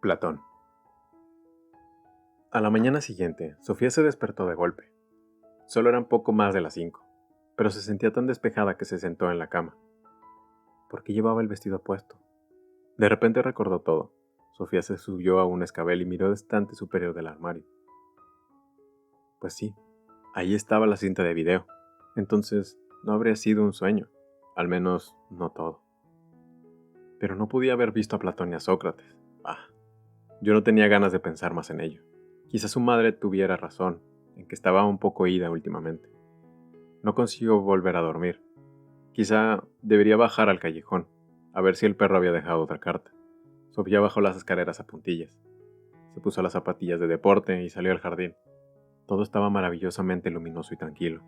Platón. A la mañana siguiente, Sofía se despertó de golpe. Solo eran poco más de las 5, pero se sentía tan despejada que se sentó en la cama. ¿Por qué llevaba el vestido puesto? De repente recordó todo. Sofía se subió a un escabel y miró el estante superior del armario. Pues sí, ahí estaba la cinta de video. Entonces, no habría sido un sueño. Al menos, no todo. Pero no podía haber visto a Platón ni a Sócrates. Yo no tenía ganas de pensar más en ello. Quizás su madre tuviera razón, en que estaba un poco ida últimamente. No consiguió volver a dormir. Quizá debería bajar al callejón, a ver si el perro había dejado otra carta. Sofía bajó las escaleras a puntillas. Se puso las zapatillas de deporte y salió al jardín. Todo estaba maravillosamente luminoso y tranquilo.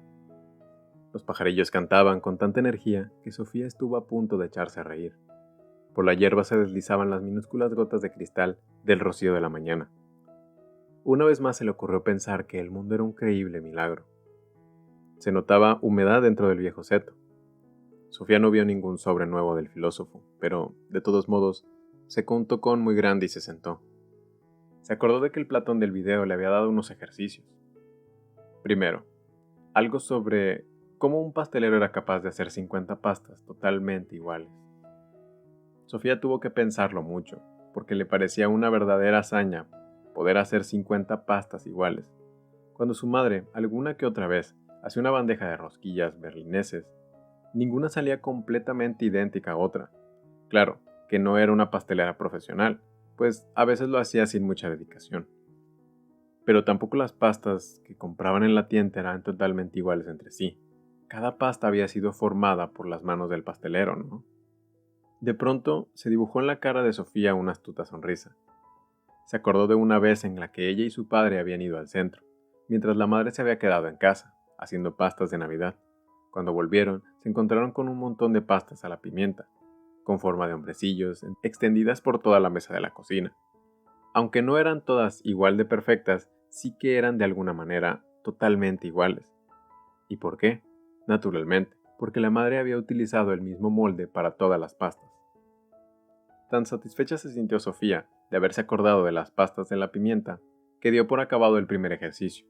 Los pajarillos cantaban con tanta energía que Sofía estuvo a punto de echarse a reír. Por la hierba se deslizaban las minúsculas gotas de cristal del rocío de la mañana. Una vez más se le ocurrió pensar que el mundo era un creíble milagro. Se notaba humedad dentro del viejo seto. Sofía no vio ningún sobre nuevo del filósofo, pero, de todos modos, secó un tocón muy grande y se sentó. Se acordó de que el Platón del video le había dado unos ejercicios. Primero, algo sobre cómo un pastelero era capaz de hacer 50 pastas totalmente iguales. Sofía tuvo que pensarlo mucho, porque le parecía una verdadera hazaña poder hacer 50 pastas iguales, cuando su madre, alguna que otra vez, hacía una bandeja de rosquillas berlineses. Ninguna salía completamente idéntica a otra. Claro, que no era una pastelera profesional, pues a veces lo hacía sin mucha dedicación. Pero tampoco las pastas que compraban en la tienda eran totalmente iguales entre sí. Cada pasta había sido formada por las manos del pastelero, ¿no? De pronto se dibujó en la cara de Sofía una astuta sonrisa. Se acordó de una vez en la que ella y su padre habían ido al centro, mientras la madre se había quedado en casa, haciendo pastas de Navidad. Cuando volvieron, se encontraron con un montón de pastas a la pimienta, con forma de hombrecillos, extendidas por toda la mesa de la cocina. Aunque no eran todas igual de perfectas, sí que eran de alguna manera totalmente iguales. ¿Y por qué? Naturalmente, porque la madre había utilizado el mismo molde para todas las pastas. Tan satisfecha se sintió Sofía de haberse acordado de las pastas de la pimienta, que dio por acabado el primer ejercicio.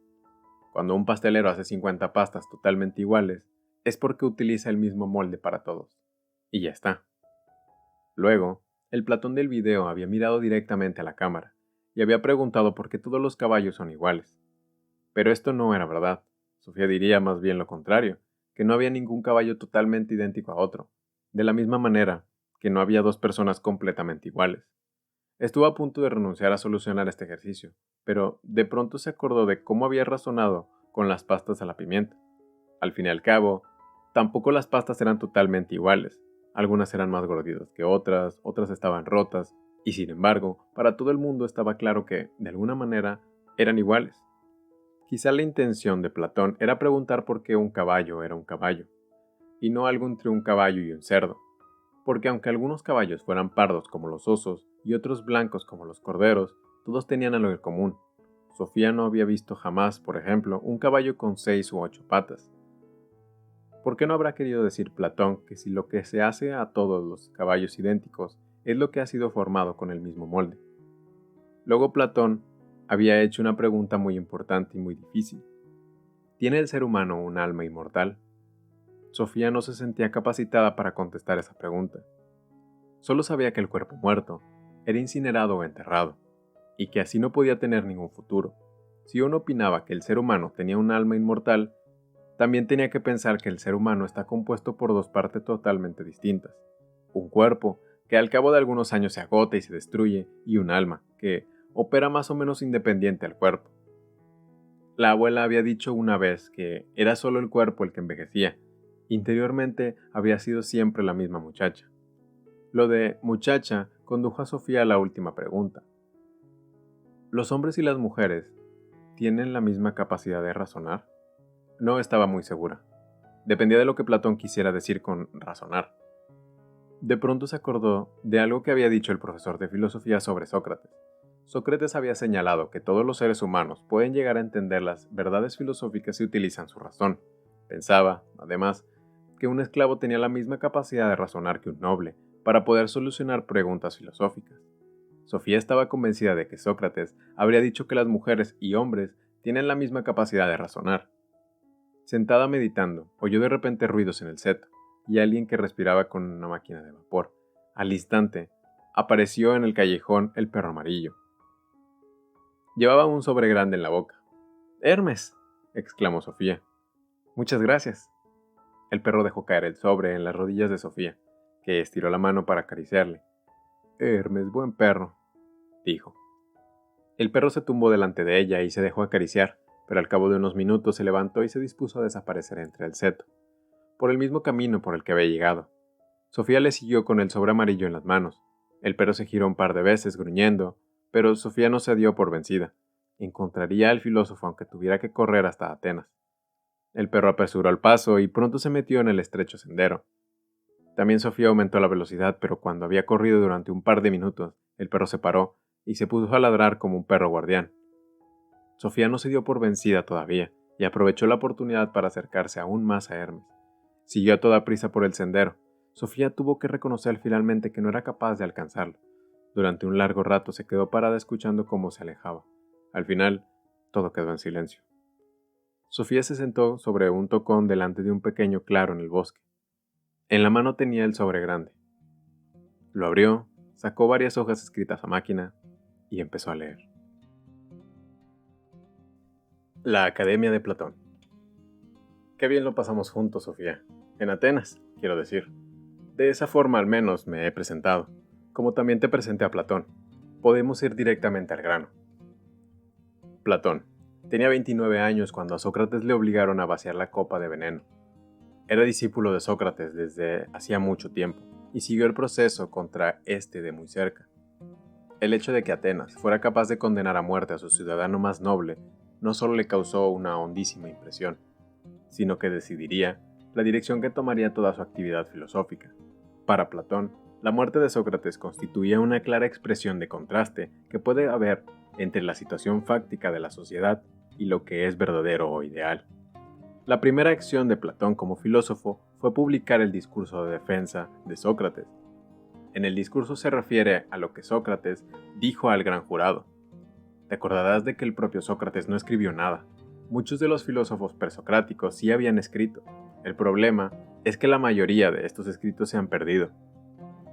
Cuando un pastelero hace 50 pastas totalmente iguales, es porque utiliza el mismo molde para todos. Y ya está. Luego, el Platón del video había mirado directamente a la cámara y había preguntado por qué todos los caballos son iguales. Pero esto no era verdad. Sofía diría más bien lo contrario, que no había ningún caballo totalmente idéntico a otro, de la misma manera que no había dos personas completamente iguales. Estuvo a punto de renunciar a solucionar este ejercicio, pero de pronto se acordó de cómo había razonado con las pastas a la pimienta. Al fin y al cabo, tampoco las pastas eran totalmente iguales. Algunas eran más gorditas que otras, otras estaban rotas, y sin embargo, para todo el mundo estaba claro que, de alguna manera, eran iguales. Quizá la intención de Platón era preguntar por qué un caballo era un caballo, y no algo entre un caballo y un cerdo, porque aunque algunos caballos fueran pardos como los osos y otros blancos como los corderos, todos tenían algo en común. Sofía no había visto jamás, por ejemplo, un caballo con 6 u 8 patas. ¿Por qué no habrá querido decir Platón que si lo que se hace a todos los caballos idénticos es lo que ha sido formado con el mismo molde? Luego Platón había hecho una pregunta muy importante y muy difícil. ¿Tiene el ser humano un alma inmortal? Sofía no se sentía capacitada para contestar esa pregunta. Solo sabía que el cuerpo muerto era incinerado o enterrado, y que así no podía tener ningún futuro. Si uno opinaba que el ser humano tenía un alma inmortal, también tenía que pensar que el ser humano está compuesto por dos partes totalmente distintas. Un cuerpo, que al cabo de algunos años se agota y se destruye, y un alma, que opera más o menos independiente al cuerpo. La abuela había dicho una vez que era solo el cuerpo el que envejecía. Interiormente había sido siempre la misma muchacha. Lo de muchacha condujo a Sofía a la última pregunta. ¿Los hombres y las mujeres tienen la misma capacidad de razonar? No estaba muy segura. Dependía de lo que Platón quisiera decir con razonar. De pronto se acordó de algo que había dicho el profesor de filosofía sobre Sócrates. Sócrates había señalado que todos los seres humanos pueden llegar a entender las verdades filosóficas si utilizan su razón. Pensaba, además, que un esclavo tenía la misma capacidad de razonar que un noble para poder solucionar preguntas filosóficas. Sofía estaba convencida de que Sócrates habría dicho que las mujeres y hombres tienen la misma capacidad de razonar. Sentada meditando, oyó de repente ruidos en el seto y alguien que respiraba con una máquina de vapor. Al instante, apareció en el callejón el perro amarillo. Llevaba un sobre grande en la boca. «¡Hermes!», exclamó Sofía. «Muchas gracias». El perro dejó caer el sobre en las rodillas de Sofía, que estiró la mano para acariciarle. «Hermes, buen perro», dijo. El perro se tumbó delante de ella y se dejó acariciar, pero al cabo de unos minutos se levantó y se dispuso a desaparecer entre el seto, por el mismo camino por el que había llegado. Sofía le siguió con el sobre amarillo en las manos. El perro se giró un par de veces, gruñendo, pero Sofía no se dio por vencida. Encontraría al filósofo aunque tuviera que correr hasta Atenas. El perro apresuró el paso y pronto se metió en el estrecho sendero. También Sofía aumentó la velocidad, pero cuando había corrido durante un par de minutos, el perro se paró y se puso a ladrar como un perro guardián. Sofía no se dio por vencida todavía y aprovechó la oportunidad para acercarse aún más a Hermes. Siguió a toda prisa por el sendero. Sofía tuvo que reconocer finalmente que no era capaz de alcanzarlo. Durante un largo rato se quedó parada escuchando cómo se alejaba. Al final, todo quedó en silencio. Sofía se sentó sobre un tocón delante de un pequeño claro en el bosque. En la mano tenía el sobre grande. Lo abrió, sacó varias hojas escritas a máquina y empezó a leer. La Academia de Platón. Qué bien lo pasamos juntos, Sofía. En Atenas, quiero decir. De esa forma al menos me he presentado, como también te presenté a Platón. Podemos ir directamente al grano. Platón. Tenía 29 años cuando a Sócrates le obligaron a vaciar la copa de veneno. Era discípulo de Sócrates desde hacía mucho tiempo y siguió el proceso contra este de muy cerca. El hecho de que Atenas fuera capaz de condenar a muerte a su ciudadano más noble no solo le causó una hondísima impresión, sino que decidiría la dirección que tomaría toda su actividad filosófica. Para Platón, la muerte de Sócrates constituía una clara expresión de contraste que puede haber entre la situación fáctica de la sociedad y lo que es verdadero o ideal. La primera acción de Platón como filósofo fue publicar el discurso de defensa de Sócrates. En el discurso se refiere a lo que Sócrates dijo al gran jurado. Te acordarás de que el propio Sócrates no escribió nada. Muchos de los filósofos presocráticos sí habían escrito. El problema es que la mayoría de estos escritos se han perdido.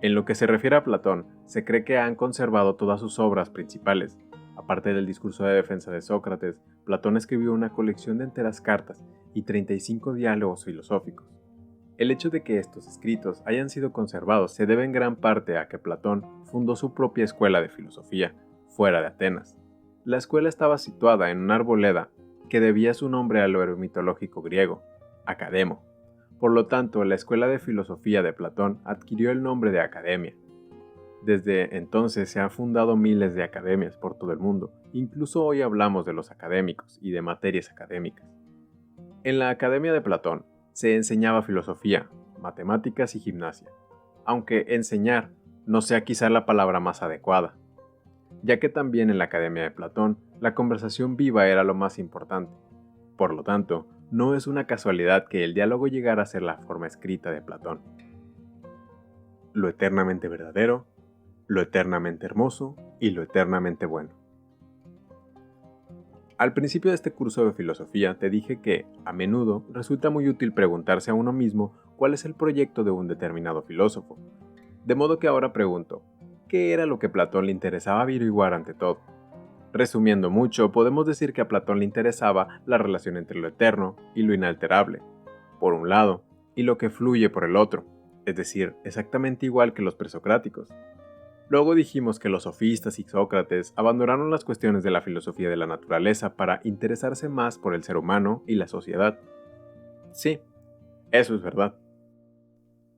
En lo que se refiere a Platón, se cree que han conservado todas sus obras principales. Aparte del discurso de defensa de Sócrates, Platón escribió una colección de enteras cartas y 35 diálogos filosóficos. El hecho de que estos escritos hayan sido conservados se debe en gran parte a que Platón fundó su propia escuela de filosofía, fuera de Atenas. La escuela estaba situada en una arboleda que debía su nombre al héroe mitológico griego, Academo. Por lo tanto, la escuela de filosofía de Platón adquirió el nombre de Academia. Desde entonces se han fundado miles de academias por todo el mundo, incluso hoy hablamos de los académicos y de materias académicas. En la Academia de Platón se enseñaba filosofía, matemáticas y gimnasia, aunque enseñar no sea quizá la palabra más adecuada, ya que también en la Academia de Platón la conversación viva era lo más importante. Por lo tanto, no es una casualidad que el diálogo llegara a ser la forma escrita de Platón. Lo eternamente verdadero, lo eternamente hermoso y lo eternamente bueno. Al principio de este curso de filosofía te dije que, a menudo, resulta muy útil preguntarse a uno mismo cuál es el proyecto de un determinado filósofo. De modo que ahora pregunto, ¿qué era lo que a Platón le interesaba averiguar ante todo? Resumiendo mucho, podemos decir que a Platón le interesaba la relación entre lo eterno y lo inalterable, por un lado, y lo que fluye por el otro, es decir, exactamente igual que los presocráticos. Luego dijimos que los sofistas y Sócrates abandonaron las cuestiones de la filosofía de la naturaleza para interesarse más por el ser humano y la sociedad. Sí, eso es verdad.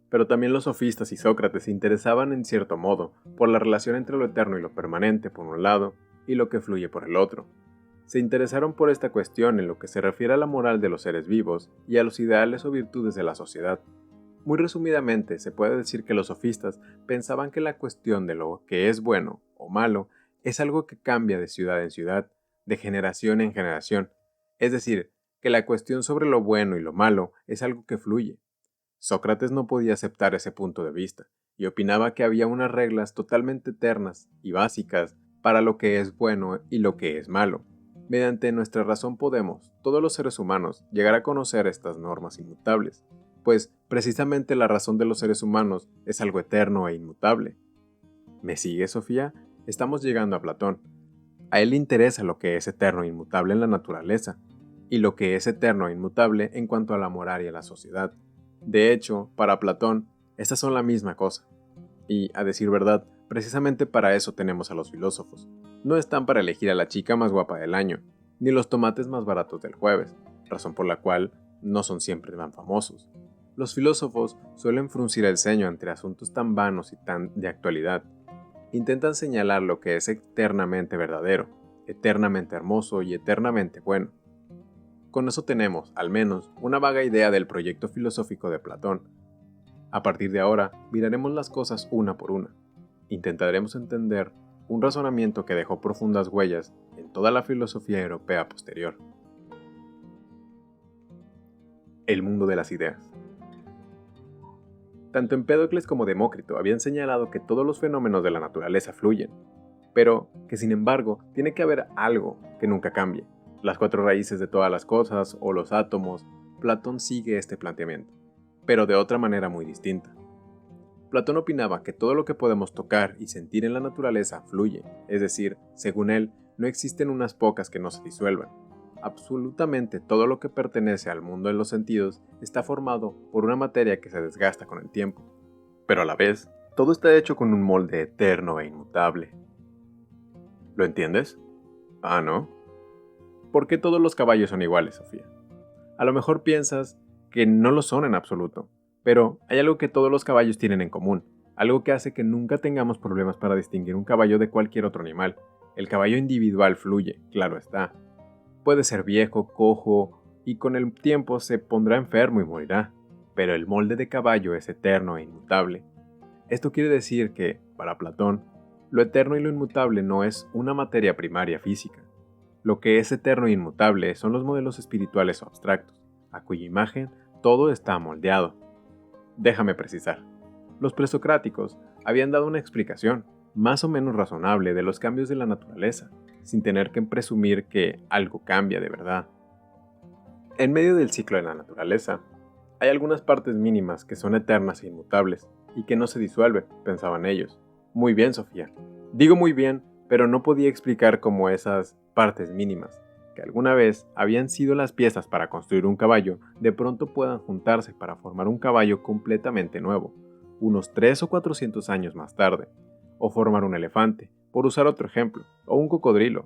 Pero también los sofistas y Sócrates se interesaban en cierto modo por la relación entre lo eterno y lo permanente por un lado y lo que fluye por el otro. Se interesaron por esta cuestión en lo que se refiere a la moral de los seres vivos y a los ideales o virtudes de la sociedad. Muy resumidamente, se puede decir que los sofistas pensaban que la cuestión de lo que es bueno o malo es algo que cambia de ciudad en ciudad, de generación en generación, es decir, que la cuestión sobre lo bueno y lo malo es algo que fluye. Sócrates no podía aceptar ese punto de vista y opinaba que había unas reglas totalmente eternas y básicas para lo que es bueno y lo que es malo. Mediante nuestra razón podemos, todos los seres humanos, llegar a conocer estas normas inmutables, pues precisamente la razón de los seres humanos es algo eterno e inmutable. ¿Me sigue, Sofía? Estamos llegando a Platón. A él le interesa lo que es eterno e inmutable en la naturaleza, y lo que es eterno e inmutable en cuanto a la moral y a la sociedad. De hecho, para Platón, estas son la misma cosa. Y, a decir verdad, precisamente para eso tenemos a los filósofos. No están para elegir a la chica más guapa del año, ni los tomates más baratos del jueves, razón por la cual no son siempre tan famosos. Los filósofos suelen fruncir el ceño ante asuntos tan vanos y tan de actualidad. Intentan señalar lo que es eternamente verdadero, eternamente hermoso y eternamente bueno. Con eso tenemos, al menos, una vaga idea del proyecto filosófico de Platón. A partir de ahora, miraremos las cosas una por una. Intentaremos entender un razonamiento que dejó profundas huellas en toda la filosofía europea posterior. El mundo de las ideas. Tanto Empédocles como Demócrito habían señalado que todos los fenómenos de la naturaleza fluyen, pero que sin embargo tiene que haber algo que nunca cambie. Las cuatro raíces de todas las cosas o los átomos. Platón sigue este planteamiento, pero de otra manera muy distinta. Platón opinaba que todo lo que podemos tocar y sentir en la naturaleza fluye, es decir, según él, no existen unas pocas que no se disuelvan. Absolutamente todo lo que pertenece al mundo de los sentidos está formado por una materia que se desgasta con el tiempo, pero a la vez, todo está hecho con un molde eterno e inmutable. ¿Lo entiendes? Ah, ¿no? ¿Por qué todos los caballos son iguales, Sofía? A lo mejor piensas que no lo son en absoluto, pero hay algo que todos los caballos tienen en común, algo que hace que nunca tengamos problemas para distinguir un caballo de cualquier otro animal. El caballo individual fluye, claro está. Puede ser viejo, cojo, y con el tiempo se pondrá enfermo y morirá, pero el molde de caballo es eterno e inmutable. Esto quiere decir que, para Platón, lo eterno y lo inmutable no es una materia primaria física. Lo que es eterno e inmutable son los modelos espirituales o abstractos, a cuya imagen todo está moldeado. Déjame precisar. Los presocráticos habían dado una explicación, más o menos razonable, de los cambios de la naturaleza, sin tener que presumir que algo cambia de verdad. En medio del ciclo de la naturaleza, hay algunas partes mínimas que son eternas e inmutables, y que no se disuelven, pensaban ellos. Muy bien, Sofía. Digo muy bien, pero no podía explicar cómo esas partes mínimas, que alguna vez habían sido las piezas para construir un caballo, de pronto puedan juntarse para formar un caballo completamente nuevo, unos 300 o 400 años más tarde, o formar un elefante, por usar otro ejemplo, o un cocodrilo.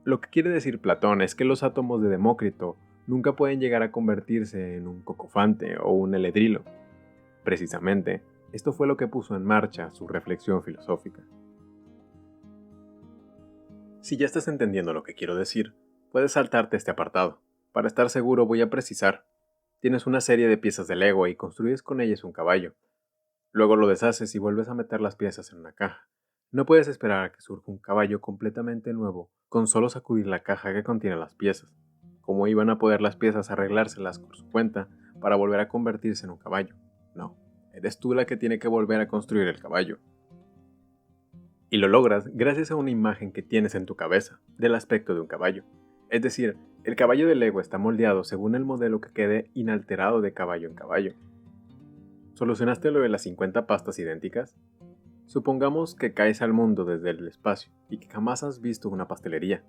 Lo que quiere decir Platón es que los átomos de Demócrito nunca pueden llegar a convertirse en un cocofante o un heledrilo. Precisamente, esto fue lo que puso en marcha su reflexión filosófica. Si ya estás entendiendo lo que quiero decir, puedes saltarte este apartado. Para estar seguro voy a precisar. Tienes una serie de piezas de Lego y construyes con ellas un caballo. Luego lo deshaces y vuelves a meter las piezas en una caja. No puedes esperar a que surja un caballo completamente nuevo con solo sacudir la caja que contiene las piezas. ¿Cómo iban a poder las piezas arreglárselas por su cuenta para volver a convertirse en un caballo? No, eres tú la que tiene que volver a construir el caballo. Y lo logras gracias a una imagen que tienes en tu cabeza del aspecto de un caballo. Es decir, el caballo de Lego está moldeado según el modelo que quede inalterado de caballo en caballo. ¿Solucionaste lo de las 50 pastas idénticas? Supongamos que caes al mundo desde el espacio y que jamás has visto una pastelería.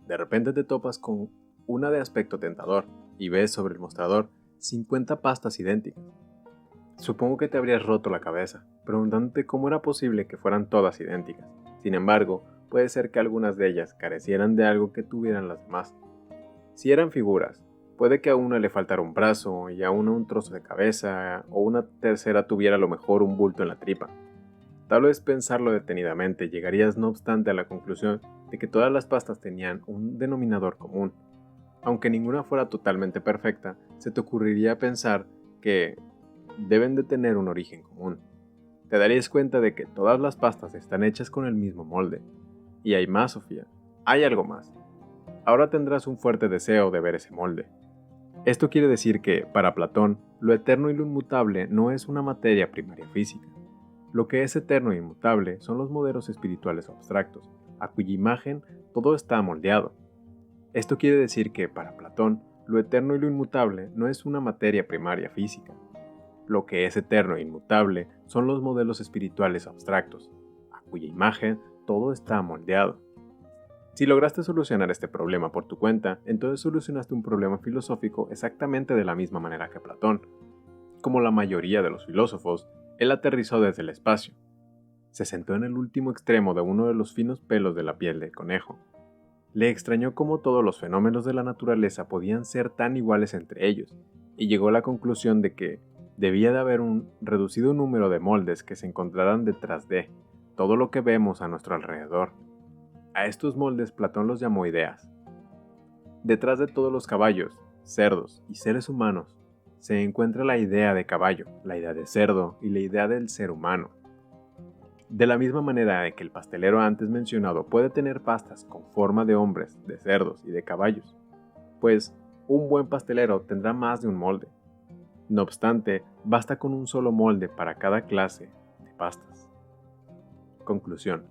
De repente te topas con una de aspecto tentador y ves sobre el mostrador 50 pastas idénticas. Supongo que te habrías roto la cabeza, preguntándote cómo era posible que fueran todas idénticas. Sin embargo, puede ser que algunas de ellas carecieran de algo que tuvieran las demás. Si eran figuras, puede que a una le faltara un brazo y a una un trozo de cabeza, o una tercera tuviera a lo mejor un bulto en la tripa. Tal vez pensarlo detenidamente llegarías no obstante a la conclusión de que todas las pastas tenían un denominador común. Aunque ninguna fuera totalmente perfecta, se te ocurriría pensar que deben de tener un origen común. Te darías cuenta de que todas las pastas están hechas con el mismo molde. Y hay más, Sofía. Hay algo más. Ahora tendrás un fuerte deseo de ver ese molde. Esto quiere decir que, para Platón, lo eterno y lo inmutable no es una materia primaria física. Lo que es eterno e inmutable son los modelos espirituales abstractos, a cuya imagen todo está moldeado. Esto quiere decir que, para Platón, lo eterno y lo inmutable no es una materia primaria física. Lo que es eterno e inmutable son los modelos espirituales abstractos, a cuya imagen todo está moldeado. Si lograste solucionar este problema por tu cuenta, entonces solucionaste un problema filosófico exactamente de la misma manera que Platón. Como la mayoría de los filósofos, él aterrizó desde el espacio. Se sentó en el último extremo de uno de los finos pelos de la piel del conejo. Le extrañó cómo todos los fenómenos de la naturaleza podían ser tan iguales entre ellos, y llegó a la conclusión de que debía de haber un reducido número de moldes que se encontraran detrás de todo lo que vemos a nuestro alrededor. A estos moldes Platón los llamó ideas. Detrás de todos los caballos, cerdos y seres humanos se encuentra la idea de caballo, la idea de cerdo y la idea del ser humano. De la misma manera de que el pastelero antes mencionado puede tener pastas con forma de hombres, de cerdos y de caballos, pues un buen pastelero tendrá más de un molde. No obstante, basta con un solo molde para cada clase de pastas. Conclusión.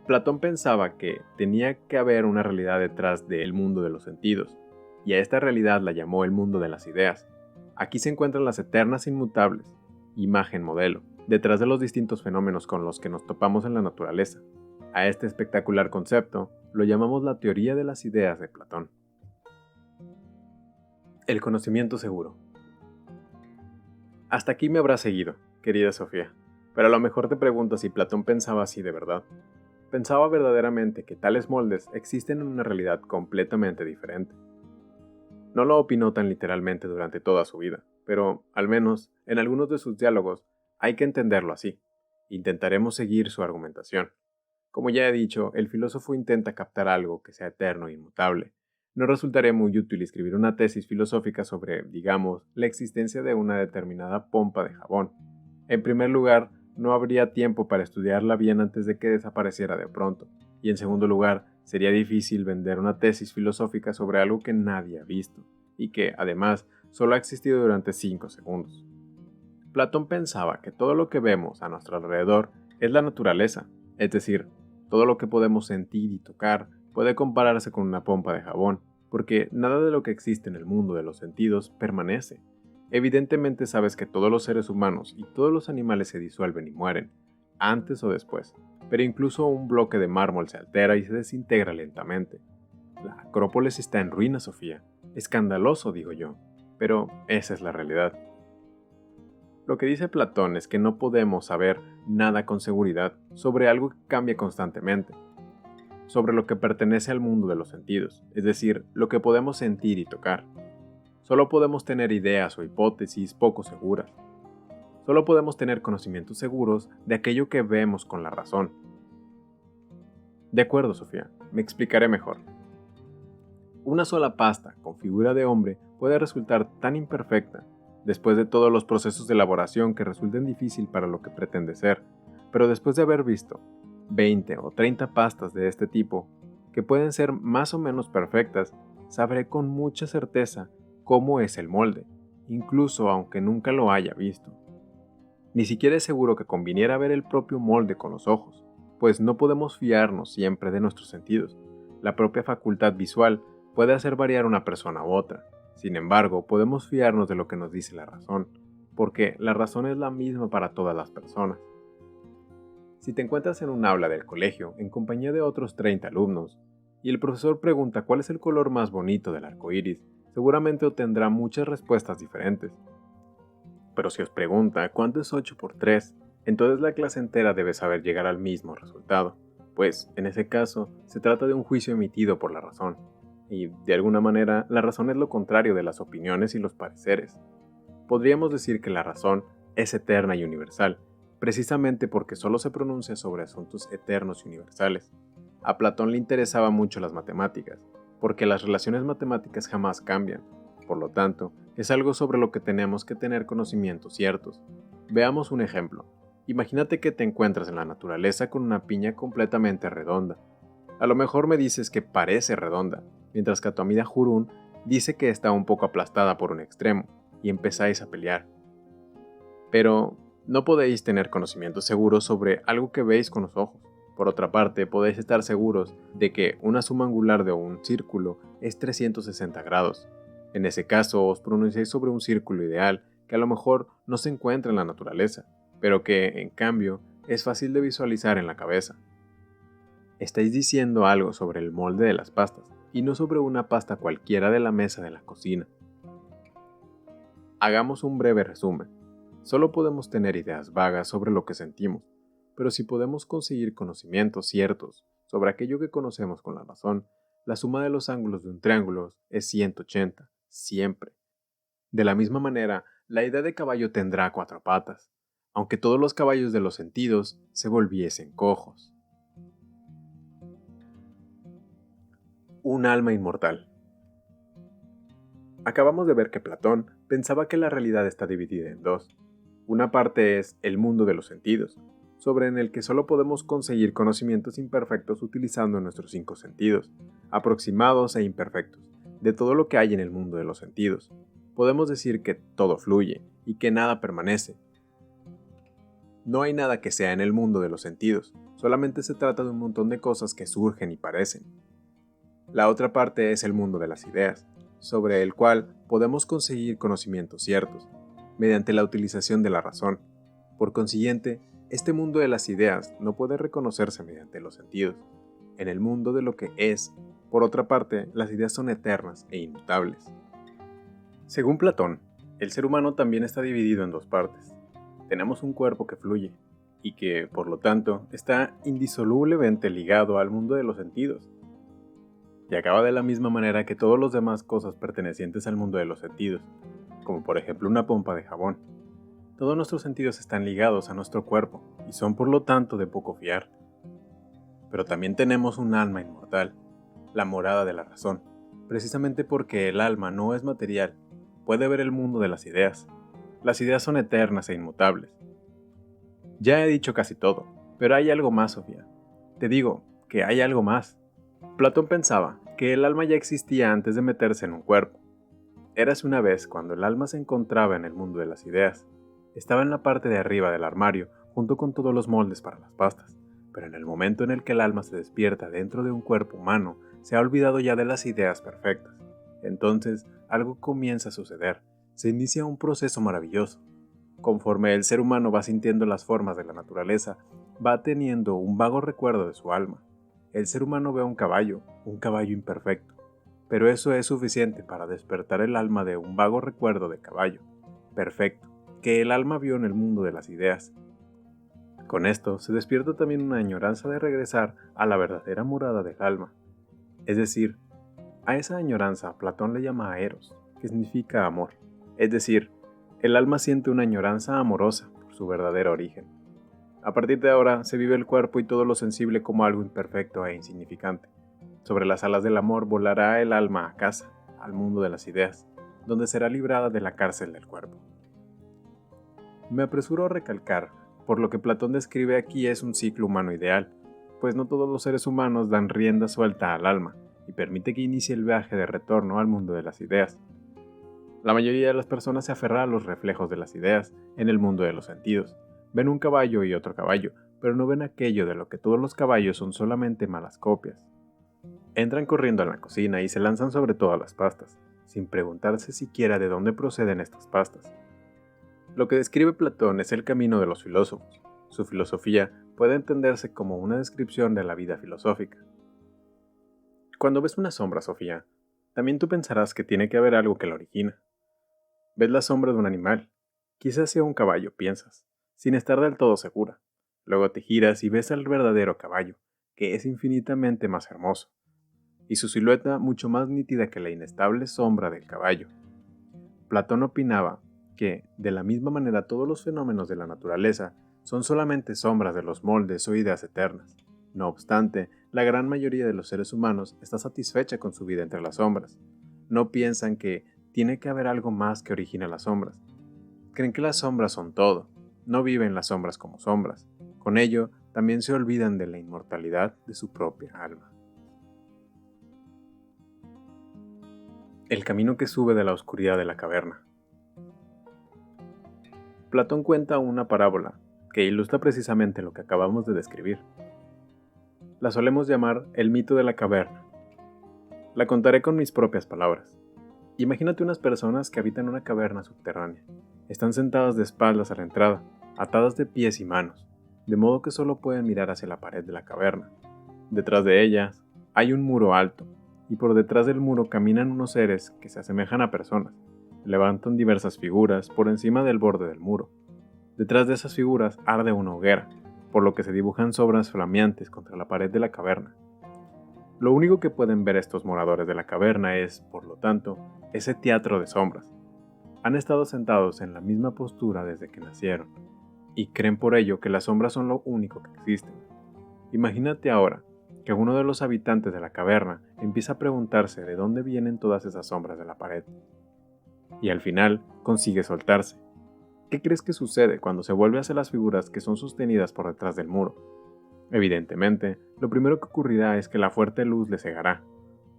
Platón pensaba que tenía que haber una realidad detrás del mundo de los sentidos, y a esta realidad la llamó el mundo de las ideas. Aquí se encuentran las eternas inmutables, imagen modelo, detrás de los distintos fenómenos con los que nos topamos en la naturaleza. A este espectacular concepto lo llamamos la teoría de las ideas de Platón. El conocimiento seguro. Hasta aquí me habrás seguido, querida Sofía, pero a lo mejor te preguntas si Platón pensaba así de verdad. Pensaba verdaderamente que tales moldes existen en una realidad completamente diferente. No lo opinó tan literalmente durante toda su vida, pero, al menos, en algunos de sus diálogos, hay que entenderlo así. Intentaremos seguir su argumentación. Como ya he dicho, el filósofo intenta captar algo que sea eterno e inmutable. No resultaría muy útil escribir una tesis filosófica sobre, digamos, la existencia de una determinada pompa de jabón. En primer lugar, no habría tiempo para estudiarla bien antes de que desapareciera de pronto, y en segundo lugar, sería difícil vender una tesis filosófica sobre algo que nadie ha visto, y que, además, solo ha existido durante 5 segundos. Platón pensaba que todo lo que vemos a nuestro alrededor es la naturaleza, es decir, todo lo que podemos sentir y tocar puede compararse con una pompa de jabón, porque nada de lo que existe en el mundo de los sentidos permanece. Evidentemente sabes que todos los seres humanos y todos los animales se disuelven y mueren, antes o después, pero incluso un bloque de mármol se altera y se desintegra lentamente. La Acrópolis está en ruinas, Sofía. Escandaloso, digo yo, pero esa es la realidad. Lo que dice Platón es que no podemos saber nada con seguridad sobre algo que cambia constantemente, sobre lo que pertenece al mundo de los sentidos, es decir, lo que podemos sentir y tocar. Solo podemos tener ideas o hipótesis poco seguras. Solo podemos tener conocimientos seguros de aquello que vemos con la razón. De acuerdo, Sofía, me explicaré mejor. Una sola pasta con figura de hombre puede resultar tan imperfecta, después de todos los procesos de elaboración que resulten difícil para lo que pretende ser, pero después de haber visto 20 o 30 pastas de este tipo, que pueden ser más o menos perfectas, sabré con mucha certeza cómo es el molde, incluso aunque nunca lo haya visto. Ni siquiera es seguro que conviniera ver el propio molde con los ojos, pues no podemos fiarnos siempre de nuestros sentidos. La propia facultad visual puede hacer variar una persona u otra. Sin embargo, podemos fiarnos de lo que nos dice la razón, porque la razón es la misma para todas las personas. Si te encuentras en un aula del colegio en compañía de otros 30 alumnos, y el profesor pregunta cuál es el color más bonito del arco iris, seguramente obtendrá muchas respuestas diferentes. Pero si os pregunta cuánto es 8 por 3, entonces la clase entera debe saber llegar al mismo resultado, pues en ese caso se trata de un juicio emitido por la razón, y de alguna manera la razón es lo contrario de las opiniones y los pareceres. Podríamos decir que la razón es eterna y universal, precisamente porque solo se pronuncia sobre asuntos eternos y universales. A Platón le interesaban mucho las matemáticas, porque las relaciones matemáticas jamás cambian. Por lo tanto, es algo sobre lo que tenemos que tener conocimientos ciertos. Veamos un ejemplo. Imagínate que te encuentras en la naturaleza con una piña completamente redonda. A lo mejor me dices que parece redonda, mientras que a tu amiga Jurún dice que está un poco aplastada por un extremo y empezáis a pelear. Pero no podéis tener conocimientos seguros sobre algo que veis con los ojos. Por otra parte, podéis estar seguros de que una suma angular de un círculo es 360 grados. En ese caso, os pronunciáis sobre un círculo ideal que a lo mejor no se encuentra en la naturaleza, pero que, en cambio, es fácil de visualizar en la cabeza. Estáis diciendo algo sobre el molde de las pastas, y no sobre una pasta cualquiera de la mesa de la cocina. Hagamos un breve resumen. Solo podemos tener ideas vagas sobre lo que sentimos, pero si podemos conseguir conocimientos ciertos sobre aquello que conocemos con la razón, la suma de los ángulos de un triángulo es 180, siempre. De la misma manera, la idea de caballo tendrá 4 patas, aunque todos los caballos de los sentidos se volviesen cojos. Un alma inmortal. Acabamos de ver que Platón pensaba que la realidad está dividida en dos. Una parte es el mundo de los sentidos, sobre en el que solo podemos conseguir conocimientos imperfectos utilizando nuestros 5 sentidos, aproximados e imperfectos, de todo lo que hay en el mundo de los sentidos. Podemos decir que todo fluye y que nada permanece. No hay nada que sea en el mundo de los sentidos, solamente se trata de un montón de cosas que surgen y parecen. La otra parte es el mundo de las ideas, sobre el cual podemos conseguir conocimientos ciertos, mediante la utilización de la razón. Por consiguiente, este mundo de las ideas no puede reconocerse mediante los sentidos. En el mundo de lo que es, por otra parte, las ideas son eternas e inmutables. Según Platón, el ser humano también está dividido en dos partes. Tenemos un cuerpo que fluye, y que, por lo tanto, está indisolublemente ligado al mundo de los sentidos. Y acaba de la misma manera que todas las demás cosas pertenecientes al mundo de los sentidos, como por ejemplo una pompa de jabón. Todos nuestros sentidos están ligados a nuestro cuerpo y son por lo tanto de poco fiar. Pero también tenemos un alma inmortal, la morada de la razón, precisamente porque el alma no es material, puede ver el mundo de las ideas. Las ideas son eternas e inmutables. Ya he dicho casi todo, pero hay algo más, Sofía. Te digo que hay algo más. Platón pensaba que el alma ya existía antes de meterse en un cuerpo. Érase una vez cuando el alma se encontraba en el mundo de las ideas. Estaba en la parte de arriba del armario, junto con todos los moldes para las pastas, pero en el momento en el que el alma se despierta dentro de un cuerpo humano, se ha olvidado ya de las ideas perfectas. Entonces, algo comienza a suceder. Se inicia un proceso maravilloso. Conforme el ser humano va sintiendo las formas de la naturaleza, va teniendo un vago recuerdo de su alma. El ser humano ve un caballo imperfecto, pero eso es suficiente para despertar el alma de un vago recuerdo de caballo perfecto, que el alma vio en el mundo de las ideas. Con esto se despierta también una añoranza de regresar a la verdadera morada del alma. Es decir, a esa añoranza Platón le llama eros, que significa amor. Es decir, el alma siente una añoranza amorosa por su verdadero origen. A partir de ahora se vive el cuerpo y todo lo sensible como algo imperfecto e insignificante. Sobre las alas del amor volará el alma a casa, al mundo de las ideas, donde será librada de la cárcel del cuerpo. Me apresuro a recalcar, por lo que Platón describe aquí es un ciclo humano ideal, pues no todos los seres humanos dan rienda suelta al alma y permite que inicie el viaje de retorno al mundo de las ideas. La mayoría de las personas se aferra a los reflejos de las ideas en el mundo de los sentidos. Ven un caballo y otro caballo, pero no ven aquello de lo que todos los caballos son solamente malas copias. Entran corriendo a la cocina y se lanzan sobre todas las pastas, sin preguntarse siquiera de dónde proceden estas pastas. Lo que describe Platón es el camino de los filósofos. Su filosofía puede entenderse como una descripción de la vida filosófica. Cuando ves una sombra, Sofía, también tú pensarás que tiene que haber algo que la origina. Ves la sombra de un animal, quizás sea un caballo, piensas, sin estar del todo segura. Luego te giras y ves al verdadero caballo, que es infinitamente más hermoso, y su silueta mucho más nítida que la inestable sombra del caballo. Platón opinaba que, de la misma manera, todos los fenómenos de la naturaleza son solamente sombras de los moldes o ideas eternas. No obstante, la gran mayoría de los seres humanos está satisfecha con su vida entre las sombras. No piensan que tiene que haber algo más que origina las sombras. Creen que las sombras son todo. No viven las sombras como sombras. Con ello, también se olvidan de la inmortalidad de su propia alma. El camino que sube de la oscuridad de la caverna. Platón cuenta una parábola que ilustra precisamente lo que acabamos de describir. La solemos llamar el mito de la caverna. La contaré con mis propias palabras. Imagínate unas personas que habitan una caverna subterránea. Están sentadas de espaldas a la entrada, atadas de pies y manos, de modo que solo pueden mirar hacia la pared de la caverna. Detrás de ellas hay un muro alto, y por detrás del muro caminan unos seres que se asemejan a personas. Levantan diversas figuras por encima del borde del muro. Detrás de esas figuras arde una hoguera, por lo que se dibujan sombras flameantes contra la pared de la caverna. Lo único que pueden ver estos moradores de la caverna es, por lo tanto, ese teatro de sombras. Han estado sentados en la misma postura desde que nacieron, y creen por ello que las sombras son lo único que existen. Imagínate ahora que uno de los habitantes de la caverna empieza a preguntarse de dónde vienen todas esas sombras de la pared. Y al final consigue soltarse. ¿Qué crees que sucede cuando se vuelve hacia las figuras que son sostenidas por detrás del muro? Evidentemente, lo primero que ocurrirá es que la fuerte luz le cegará.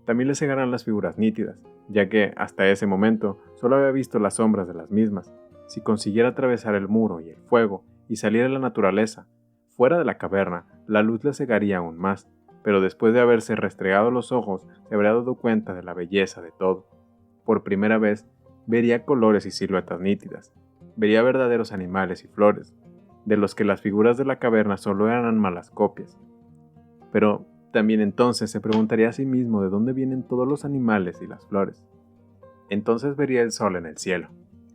También le cegarán las figuras nítidas, ya que, hasta ese momento, solo había visto las sombras de las mismas. Si consiguiera atravesar el muro y el fuego y salir a la naturaleza, fuera de la caverna, la luz le cegaría aún más, pero después de haberse restregado los ojos, se habría dado cuenta de la belleza de todo. Por primera vez, vería colores y siluetas nítidas. Vería verdaderos animales y flores, de los que las figuras de la caverna solo eran malas copias. Pero también entonces se preguntaría a sí mismo de dónde vienen todos los animales y las flores. Entonces vería el sol en el cielo,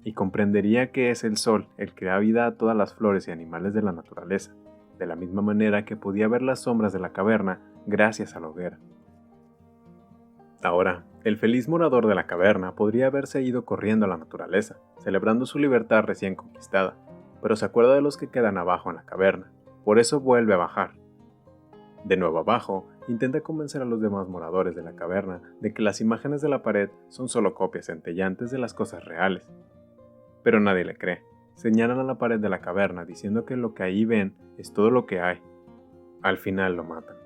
y comprendería que es el sol el que da vida a todas las flores y animales de la naturaleza, de la misma manera que podía ver las sombras de la caverna gracias a la hoguera. Ahora, el feliz morador de la caverna podría haberse ido corriendo a la naturaleza, celebrando su libertad recién conquistada, pero se acuerda de los que quedan abajo en la caverna, por eso vuelve a bajar. De nuevo abajo, intenta convencer a los demás moradores de la caverna de que las imágenes de la pared son solo copias centellantes de las cosas reales. Pero nadie le cree. Señalan a la pared de la caverna diciendo que lo que ahí ven es todo lo que hay. Al final lo matan.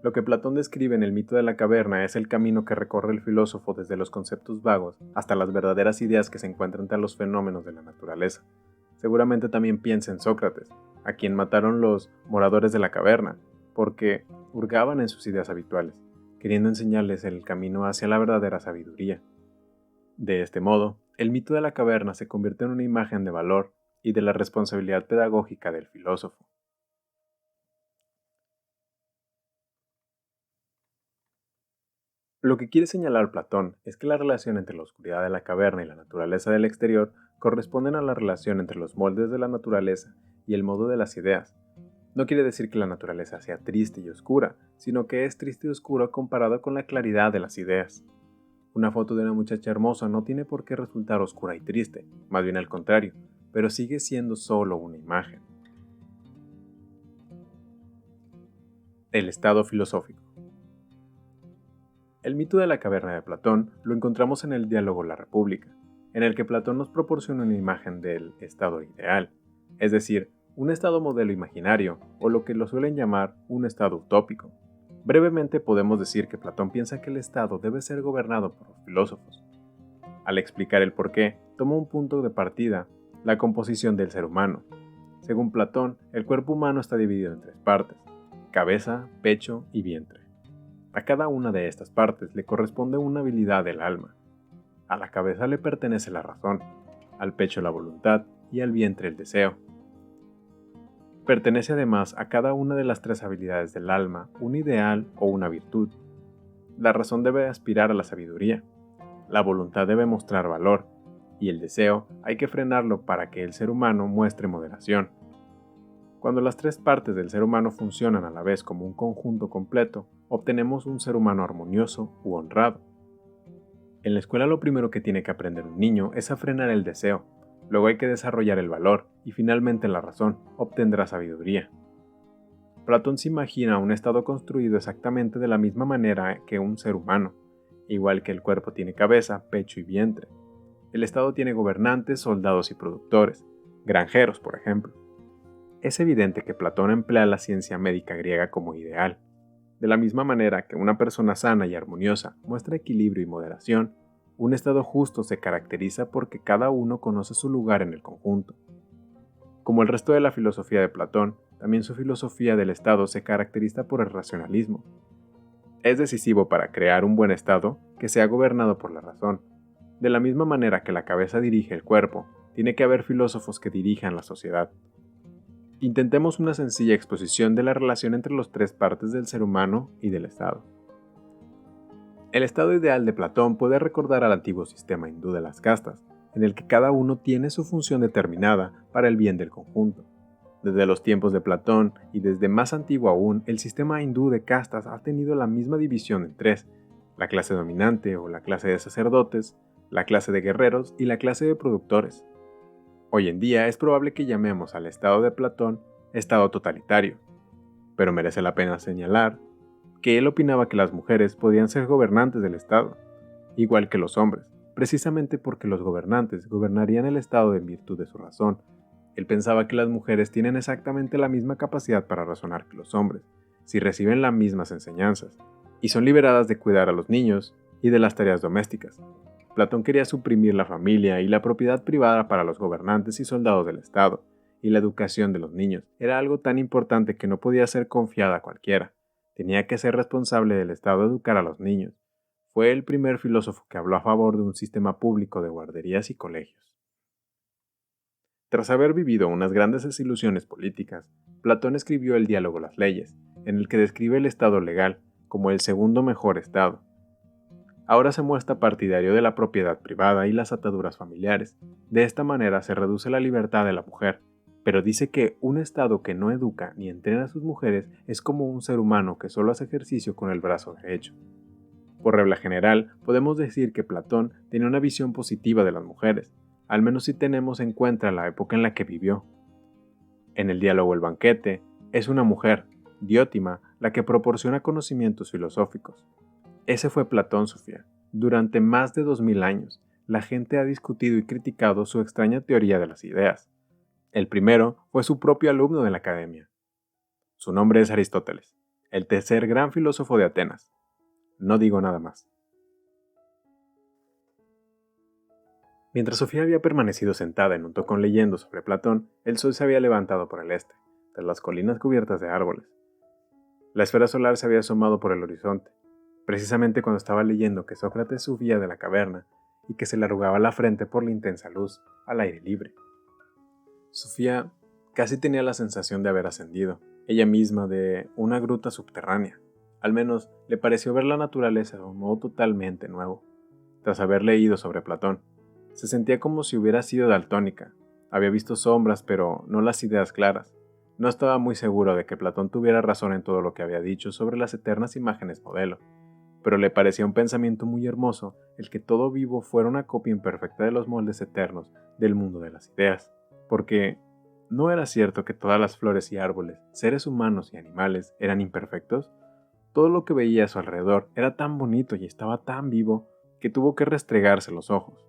Lo que Platón describe en el mito de la caverna es el camino que recorre el filósofo desde los conceptos vagos hasta las verdaderas ideas que se encuentran entre los fenómenos de la naturaleza. Seguramente también piensa en Sócrates, a quien mataron los moradores de la caverna, porque hurgaban en sus ideas habituales, queriendo enseñarles el camino hacia la verdadera sabiduría. De este modo, el mito de la caverna se convierte en una imagen de valor y de la responsabilidad pedagógica del filósofo. Lo que quiere señalar Platón es que la relación entre la oscuridad de la caverna y la naturaleza del exterior corresponden a la relación entre los moldes de la naturaleza y el modo de las ideas. No quiere decir que la naturaleza sea triste y oscura, sino que es triste y oscura comparado con la claridad de las ideas. Una foto de una muchacha hermosa no tiene por qué resultar oscura y triste, más bien al contrario, pero sigue siendo solo una imagen. El estado filosófico. El mito de la caverna de Platón lo encontramos en el diálogo La República, en el que Platón nos proporciona una imagen del estado ideal, es decir, un estado modelo imaginario, o lo que lo suelen llamar un estado utópico. Brevemente podemos decir que Platón piensa que el estado debe ser gobernado por los filósofos. Al explicar el porqué, toma un punto de partida, la composición del ser humano. Según Platón, el cuerpo humano está dividido en tres partes: cabeza, pecho y vientre. A cada una de estas partes le corresponde una habilidad del alma. A la cabeza le pertenece la razón, al pecho la voluntad y al vientre el deseo. Pertenece además a cada una de las tres habilidades del alma un ideal o una virtud. La razón debe aspirar a la sabiduría, la voluntad debe mostrar valor, y el deseo hay que frenarlo para que el ser humano muestre moderación. Cuando las tres partes del ser humano funcionan a la vez como un conjunto completo, obtenemos un ser humano armonioso u honrado. En la escuela lo primero que tiene que aprender un niño es a frenar el deseo, luego hay que desarrollar el valor y finalmente la razón obtendrá sabiduría. Platón se imagina un estado construido exactamente de la misma manera que un ser humano, igual que el cuerpo tiene cabeza, pecho y vientre. El estado tiene gobernantes, soldados y productores, granjeros por ejemplo. Es evidente que Platón emplea la ciencia médica griega como ideal. De la misma manera que una persona sana y armoniosa muestra equilibrio y moderación, un estado justo se caracteriza porque cada uno conoce su lugar en el conjunto. Como el resto de la filosofía de Platón, también su filosofía del estado se caracteriza por el racionalismo. Es decisivo para crear un buen estado que sea gobernado por la razón. De la misma manera que la cabeza dirige el cuerpo, tiene que haber filósofos que dirijan la sociedad. Intentemos una sencilla exposición de la relación entre las tres partes del ser humano y del Estado. El estado ideal de Platón puede recordar al antiguo sistema hindú de las castas, en el que cada uno tiene su función determinada para el bien del conjunto. Desde los tiempos de Platón y desde más antiguo aún, el sistema hindú de castas ha tenido la misma división en tres: la clase dominante o la clase de sacerdotes, la clase de guerreros y la clase de productores. Hoy en día es probable que llamemos al estado de Platón estado totalitario, pero merece la pena señalar que él opinaba que las mujeres podían ser gobernantes del estado, igual que los hombres, precisamente porque los gobernantes gobernarían el estado en virtud de su razón. Él pensaba que las mujeres tienen exactamente la misma capacidad para razonar que los hombres, si reciben las mismas enseñanzas, y son liberadas de cuidar a los niños y de las tareas domésticas. Platón quería suprimir la familia y la propiedad privada para los gobernantes y soldados del Estado, y la educación de los niños era algo tan importante que no podía ser confiada a cualquiera. Tenía que ser responsable del Estado educar a los niños. Fue el primer filósofo que habló a favor de un sistema público de guarderías y colegios. Tras haber vivido unas grandes desilusiones políticas, Platón escribió el diálogo Las Leyes, en el que describe el Estado legal como el segundo mejor Estado. Ahora se muestra partidario de la propiedad privada y las ataduras familiares. De esta manera se reduce la libertad de la mujer, pero dice que un Estado que no educa ni entrena a sus mujeres es como un ser humano que solo hace ejercicio con el brazo derecho. Por regla general, podemos decir que Platón tenía una visión positiva de las mujeres, al menos si tenemos en cuenta la época en la que vivió. En el diálogo El banquete, es una mujer, Diótima, la que proporciona conocimientos filosóficos. Ese fue Platón, Sofía. Durante más de 2000 años, la gente ha discutido y criticado su extraña teoría de las ideas. El primero fue su propio alumno de la academia. Su nombre es Aristóteles, el tercer gran filósofo de Atenas. No digo nada más. Mientras Sofía había permanecido sentada en un tocón leyendo sobre Platón, el sol se había levantado por el este, tras las colinas cubiertas de árboles. La esfera solar se había asomado por el horizonte, precisamente cuando estaba leyendo que Sócrates subía de la caverna y que se le arrugaba la frente por la intensa luz, al aire libre. Sofía casi tenía la sensación de haber ascendido, ella misma, de una gruta subterránea. Al menos le pareció ver la naturaleza de un modo totalmente nuevo. Tras haber leído sobre Platón, se sentía como si hubiera sido daltónica. Había visto sombras, pero no las ideas claras. No estaba muy seguro de que Platón tuviera razón en todo lo que había dicho sobre las eternas imágenes modelo, pero le parecía un pensamiento muy hermoso el que todo vivo fuera una copia imperfecta de los moldes eternos del mundo de las ideas, porque ¿no era cierto que todas las flores y árboles, seres humanos y animales eran imperfectos? Todo lo que veía a su alrededor era tan bonito y estaba tan vivo que tuvo que restregarse los ojos.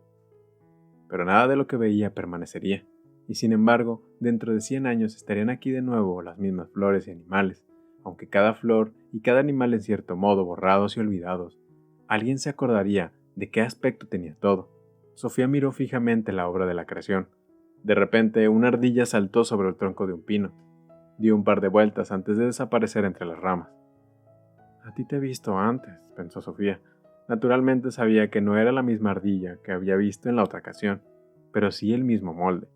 Pero nada de lo que veía permanecería, y sin embargo, dentro de 100 años estarían aquí de nuevo las mismas flores y animales, aunque cada flor y cada animal en cierto modo borrados y olvidados. Alguien se acordaría de qué aspecto tenía todo. Sofía miró fijamente la obra de la creación. De repente, una ardilla saltó sobre el tronco de un pino. Dio un par de vueltas antes de desaparecer entre las ramas. «A ti te he visto antes», pensó Sofía. Naturalmente sabía que no era la misma ardilla que había visto en la otra ocasión, pero sí el mismo molde.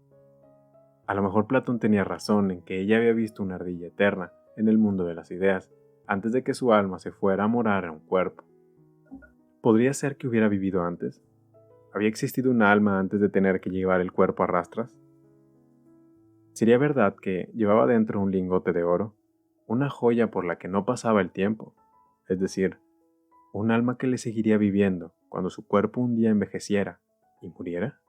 A lo mejor Platón tenía razón en que ella había visto una ardilla eterna en el mundo de las ideas, antes de que su alma se fuera a morar en un cuerpo. ¿Podría ser que hubiera vivido antes? ¿Había existido un alma antes de tener que llevar el cuerpo a rastras? ¿Sería verdad que llevaba dentro un lingote de oro, una joya por la que no pasaba el tiempo? Es decir, un alma que le seguiría viviendo cuando su cuerpo un día envejeciera y muriera.